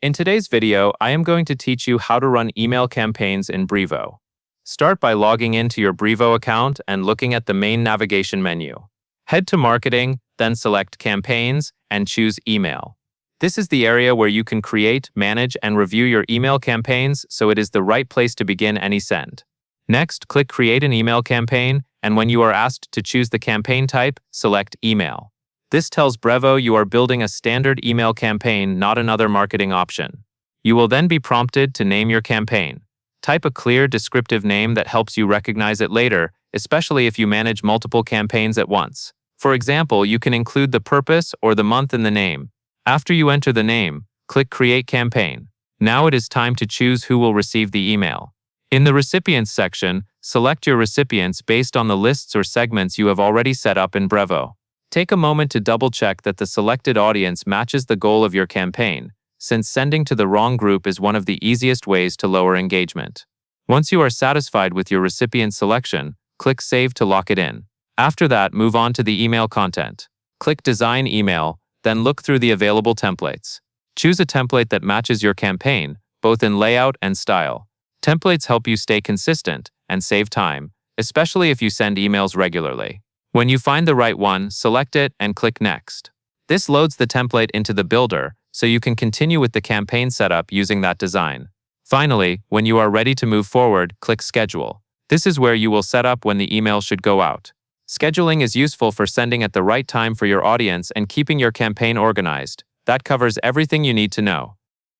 In today's video, I am going to teach you how to run email campaigns in Brevo. Start by logging into your Brevo account and looking at the main navigation menu. Head to Marketing, then select Campaigns and choose Email. This is the area where you can create, manage, and review your email campaigns, so it is the right place to begin any send. Next, click Create an Email Campaign, and when you are asked to choose the campaign type, select Email. This tells Brevo you are building a standard email campaign, not another marketing option. You will then be prompted to name your campaign. Type a clear, descriptive name that helps you recognize it later, especially if you manage multiple campaigns at once. For example, you can include the purpose or the month in the name. After you enter the name, click Create Campaign. Now it is time to choose who will receive the email. In the Recipients section, select your recipients based on the lists or segments you have already set up in Brevo. Take a moment to double-check that the selected audience matches the goal of your campaign, since sending to the wrong group is one of the easiest ways to lower engagement. Once you are satisfied with your recipient selection, click Save to lock it in. After that, move on to the email content. Click Design Email, then look through the available templates. Choose a template that matches your campaign, both in layout and style. Templates help you stay consistent and save time, especially if you send emails regularly. When you find the right one, select it and click Next. This loads the template into the builder, so you can continue with the campaign setup using that design. Finally, when you are ready to move forward, click Schedule. This is where you will set up when the email should go out. Scheduling is useful for sending at the right time for your audience and keeping your campaign organized. That covers everything you need to know.